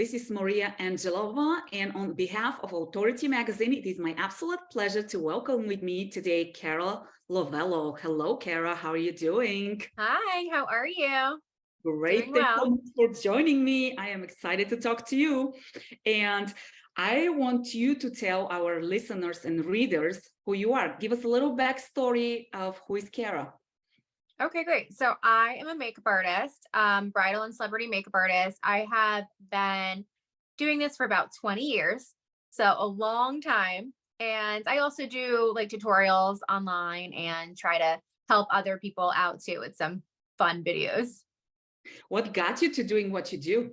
This is Maria Angelova, and on behalf of Authority Magazine, it is my absolute pleasure to welcome with me today Cara Lovello. Hello, Cara. How are you doing? Hi, how are you? Great. Doing Thanks well. so much for joining me. I am excited to talk to you. And I want you to tell our listeners and readers who you are. Give us a little backstory of who is Cara. Okay, great. So I am a makeup artist, bridal and celebrity makeup artist. I have been doing this for about 20 years, so a long time. And I also do like tutorials online and try to help other people out too with some fun videos. What got you to doing what you do?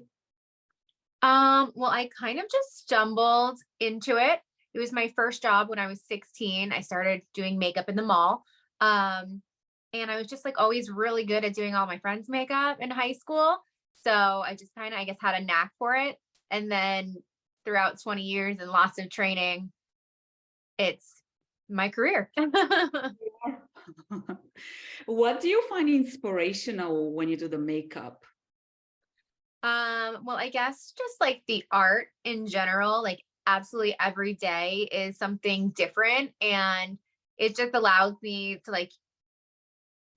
Well, I kind of just stumbled into it. It was my first job when I was 16. I started doing makeup in the mall. And I was just like always really good at doing all my friends' makeup in high school. So I just kind of, I guess, had a knack for it. And then throughout 20 years and lots of training, it's my career. What do you find inspirational when you do the makeup? Well, I guess just like the art in general, like absolutely every day is something different. And it just allows me to like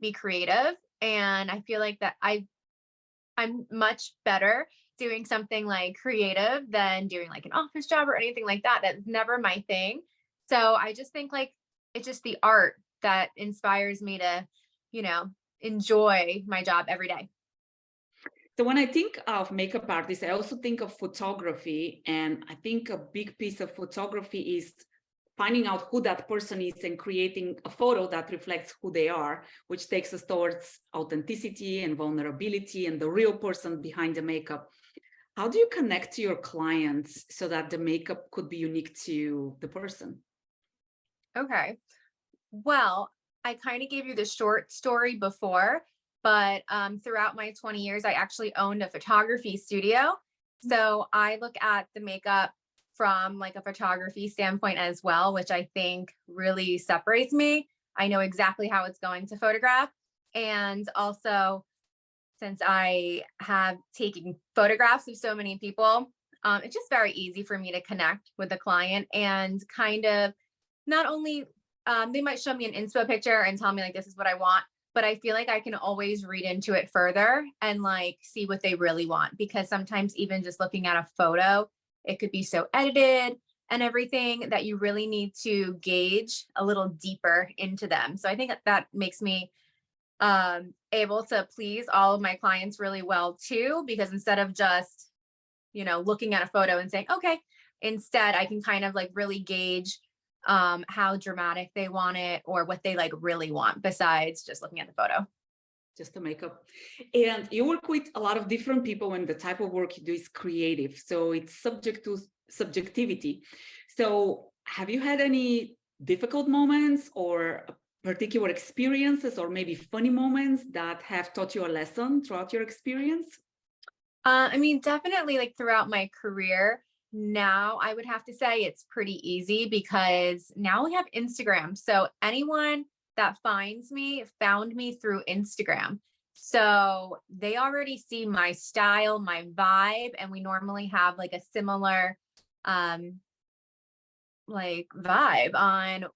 be creative. And I feel like that I'm much better doing something like creative than doing like an office job or anything like that. That's never my thing. So I just think like it's just the art that inspires me to, you know, enjoy my job every day. So when I think of makeup artists, I also think of photography. And I think a big piece of photography is finding out who that person is and creating a photo that reflects who they are, which takes us towards authenticity and vulnerability and the real person behind the makeup. How do you connect to your clients so that the makeup could be unique to the person? Okay. Well, I kind of gave you the short story before, but throughout my 20 years, I actually owned a photography studio. So I look at the makeup from like a photography standpoint as well, which I think really separates me. I know exactly how it's going to photograph. And also, since I have taken photographs of so many people, it's just very easy for me to connect with the client and kind of not only they might show me an inspo picture and tell me like this is what I want, but I feel like I can always read into it further and like see what they really want, because sometimes even just looking at a photo, it could be so edited and everything that you really need to gauge a little deeper into them. So I think that makes me able to please all of my clients really well too, because instead of just, you know, looking at a photo and saying, okay, instead I can kind of like really gauge how dramatic they want it or what they like really want besides just looking at the photo. Just the makeup. And you work with a lot of different people, and the type of work you do is creative. So it's subject to subjectivity. So have you had any difficult moments or particular experiences or maybe funny moments that have taught you a lesson throughout your experience? I mean, definitely like throughout my career, now I would have to say it's pretty easy because now we have Instagram. So anyone that finds me found me through Instagram. So they already see my style, my vibe, and we normally have like a similar um like vibe on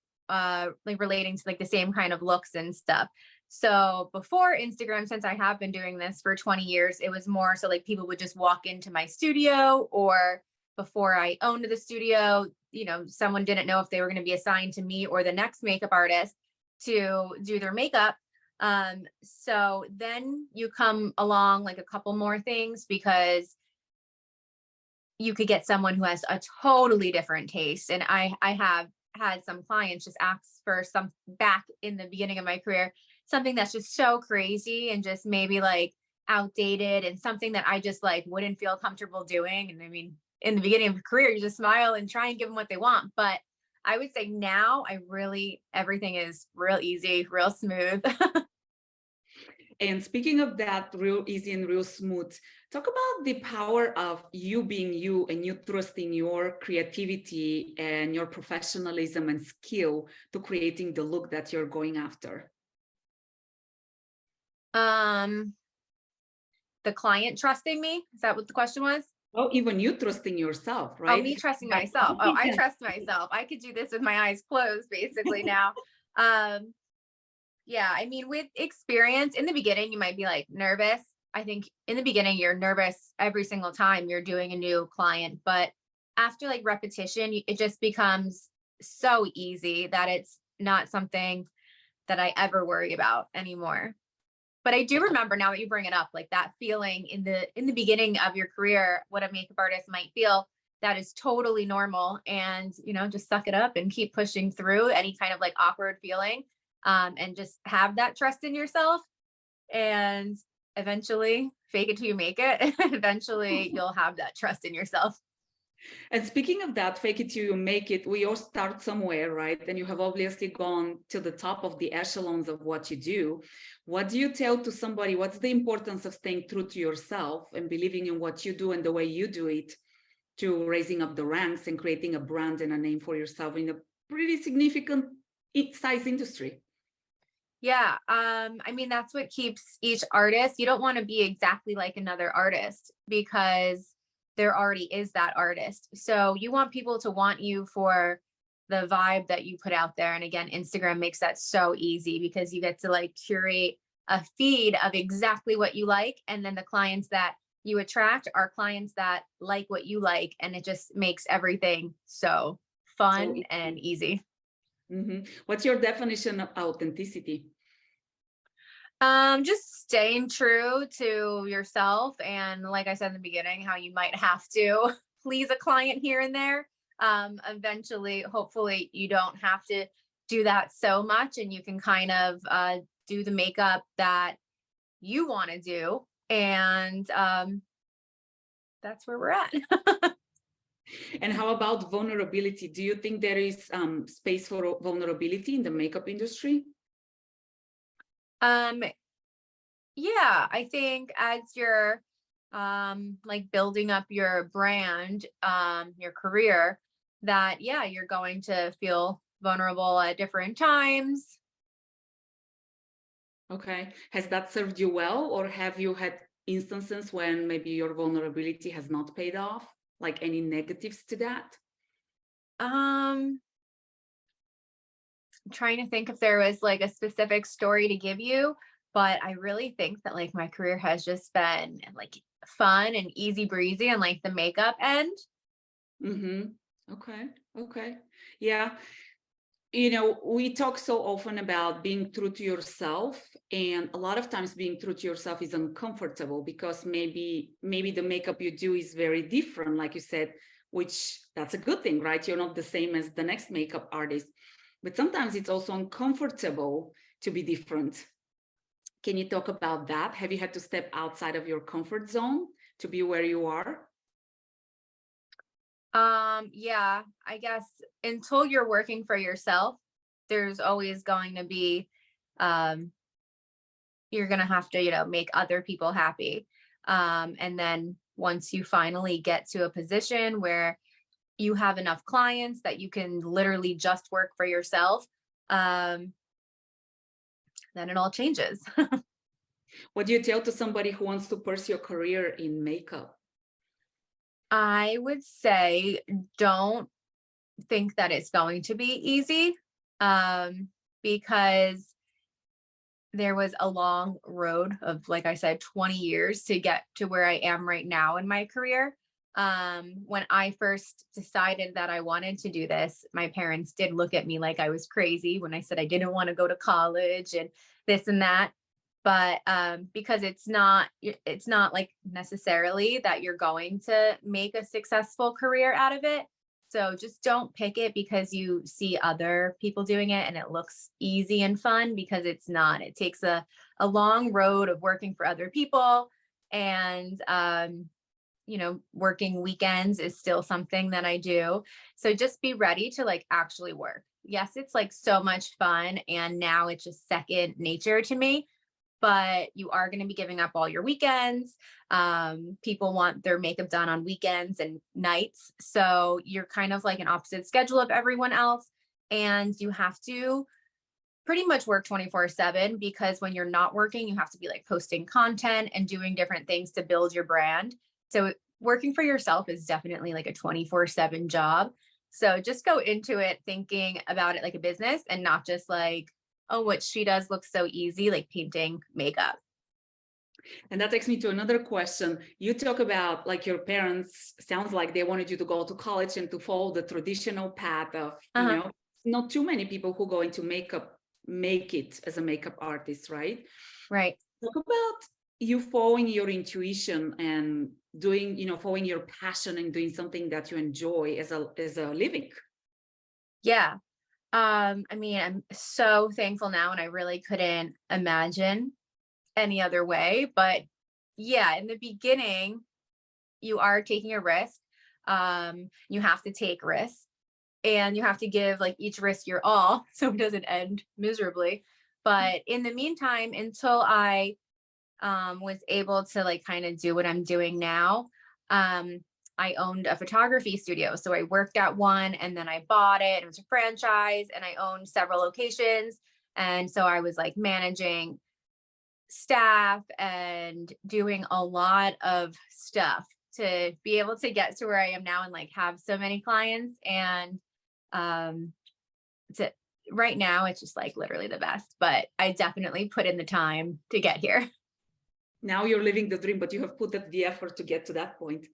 like relating to like the same kind of looks and stuff. So before Instagram, since I have been doing this for 20 years, it was more so like people would just walk into my studio, or before I owned the studio, you know, someone didn't know if they were going to be assigned to me or the next makeup artist to do their makeup. So then you come along like a couple more things, because you could get someone who has a totally different taste. And I have had some clients just ask for some back in the beginning of my career, something that's just so crazy and just maybe like outdated and something that I just like wouldn't feel comfortable doing. And I mean, in the beginning of a career, you just smile and try and give them what they want. But I would say now everything is real easy, real smooth. And speaking of that, real easy and real smooth, talk about the power of you being you and you trusting your creativity and your professionalism and skill to creating the look that you're going after. The client trusting me, is that what the question was? Oh, even you trusting yourself, Oh, right? me trusting That- myself. Oh, I yeah. trust myself. I could do this with my eyes closed basically now. Um, yeah, I mean, with experience in the beginning, you might be like nervous. I think in the beginning, you're nervous every single time you're doing a new client, but after like repetition, it just becomes so easy that it's not something that I ever worry about anymore. But I do remember now that you bring it up, like that feeling in the beginning of your career, what a makeup artist might feel, that is totally normal. And just suck it up and keep pushing through any kind of like awkward feeling, and just have that trust in yourself. And eventually, fake it till you make it. Eventually, you'll have that trust in yourself. And speaking of that, fake it till you make it, we all start somewhere, right? And you have obviously gone to the top of the echelons of what you do. What do you tell to somebody? What's the importance of staying true to yourself and believing in what you do and the way you do it to raising up the ranks and creating a brand and a name for yourself in a pretty significant size industry? Yeah, I mean, that's what keeps each artist. You don't want to be exactly like another artist because there already is that artist. So you want people to want you for the vibe that you put out there. And again, Instagram makes that so easy because you get to like curate a feed of exactly what you like. And then the clients that you attract are clients that like what you like. And it just makes everything so So, fun and easy. what's your definition of authenticity? Just staying true to yourself. And like I said in the beginning, how you might have to please a client here and there. Eventually, hopefully you don't have to do that so much and you can kind of do the makeup that you want to do. And that's where we're at. And how about vulnerability? Do you think there is space for vulnerability in the makeup industry? um, yeah, I think as you're like building up your brand, your career, that yeah, you're going to feel vulnerable at different times. Okay. Has that served you well, or have you had instances when maybe your vulnerability has not paid off? Like any negatives to that? I'm trying to think if there was like a specific story to give you, but I really think that like my career has just been like fun and easy breezy and like the makeup end. Mm-hmm. Okay. Okay. Yeah. We talk so often about being true to yourself, and a lot of times being true to yourself is uncomfortable because maybe the makeup you do is very different, like you said, which that's a good thing, right? You're not the same as the next makeup artist, but sometimes it's also uncomfortable to be different. Can you talk about that? Have you had to step outside of your comfort zone to be where you are? Yeah, I guess until you're working for yourself, there's always going to be, um, you're going to have to, make other people happy. And then once you finally get to a position where you have enough clients that you can literally just work for yourself, um, then it all changes. What do you tell to somebody who wants to pursue a career in makeup? I would say don't think that it's going to be easy, because there was a long road of, like I said, 20 years to get to where I am right now in my career. When I first decided that I wanted to do this, my parents did look at me like I was crazy when I said I didn't want to go to college and this and that. But because it's not like necessarily that you're going to make a successful career out of it. So just don't pick it because you see other people doing it and it looks easy and fun, because it's not. It takes a long road of working for other people. And working weekends is still something that I do. So just be ready to like actually work. Yes, it's like so much fun. And now it's just second nature to me, but you are going to be giving up all your weekends. People want their makeup done on weekends and nights. So you're kind of like an opposite schedule of everyone else. And you have to pretty much work 24/7, because when you're not working, you have to be like posting content and doing different things to build your brand. So working for yourself is definitely like a 24/7 job. So just go into it thinking about it like a business and not just like, oh, what she does looks so easy, like painting makeup. And that takes me to another question. You talk about like your parents, sounds like they wanted you to go to college and to follow the traditional path of, not too many people who go into makeup make it as a makeup artist, right? Right. Talk about you following your intuition and doing, following your passion and doing something that you enjoy as a living. Yeah. I mean, I'm so thankful now, and I really couldn't imagine any other way. But yeah, in the beginning, you are taking a risk. You have to take risks, and you have to give like each risk your all so it doesn't end miserably. But in the meantime, until I was able to like kind of do what I'm doing now, I owned a photography studio. So I worked at one and then I bought it. It was a franchise and I owned several locations. And so I was like managing staff and doing a lot of stuff to be able to get to where I am now and like have so many clients. And right now it's just like literally the best, but I definitely put in the time to get here. Now you're living the dream, but you have put the effort to get to that point.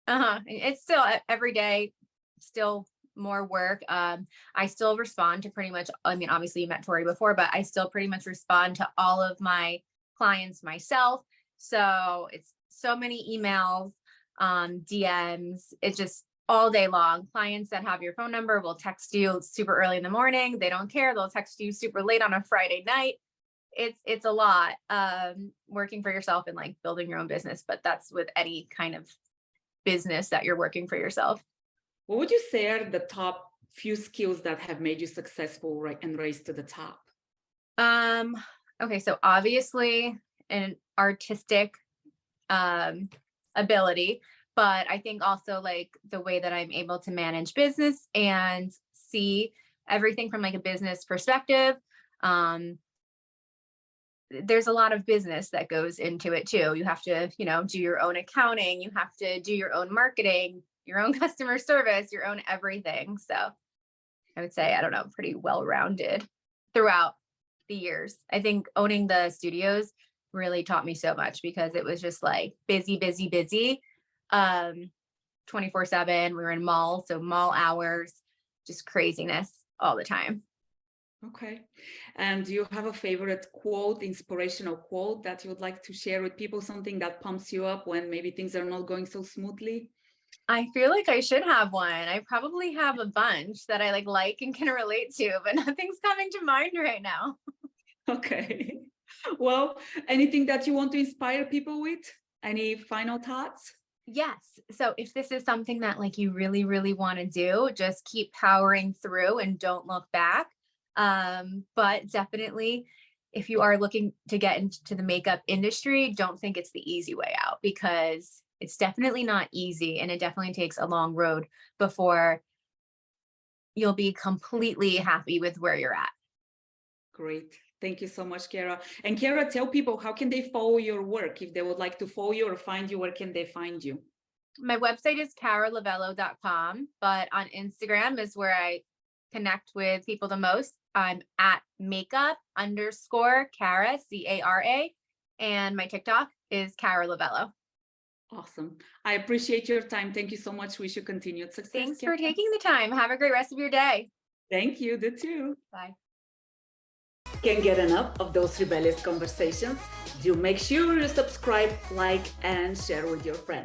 It's still every day, still more work. I still respond to pretty much, I mean, obviously you met Tori before, but I still pretty much respond to all of my clients myself. So it's so many emails, DMs, it's just all day long. Clients that have your phone number will text you super early in the morning. They don't care. They'll text you super late on a Friday night. It's a lot, working for yourself and like building your own business, but that's with any kind of business that you're working for yourself. What would you say are the top few skills that have made you successful, right, and raised to the top? Okay, so obviously an artistic ability, but I think also like the way that I'm able to manage business and see everything from like a business perspective. There's a lot of business that goes into it too. You have to, do your own accounting, you have to do your own marketing, your own customer service, your own everything. So I would say, I don't know, pretty well-rounded throughout the years. I think owning the studios really taught me so much because it was just like busy, 24/7. We were in malls, so mall hours, just craziness all the time. Okay. And do you have a favorite quote, inspirational quote that you would like to share with people, something that pumps you up when maybe things are not going so smoothly? I feel like I should have one. I probably have a bunch that I like and can relate to, but nothing's coming to mind right now. Okay. Well, anything that you want to inspire people with? Any final thoughts? Yes. So if this is something that like you really, really want to do, just keep powering through and don't look back. But definitely, if you are looking to get into the makeup industry, don't think it's the easy way out, because it's definitely not easy. And it definitely takes a long road before you'll be completely happy with where you're at. Great. Thank you so much, Cara. And Cara, tell people, how can they follow your work? If they would like to follow you or find you, where can they find you? My website is caralovello.com, but on Instagram is where I connect with people the most. I'm at makeup_Cara, Cara, and my TikTok is Cara Lovello. Awesome. I appreciate your time. Thank you so much. Wish you continued success. Thanks for taking the time. Have a great rest of your day. Thank you. Do too. Bye. Can't get enough of those rebellious conversations? Do make sure you subscribe, like, and share with your friends.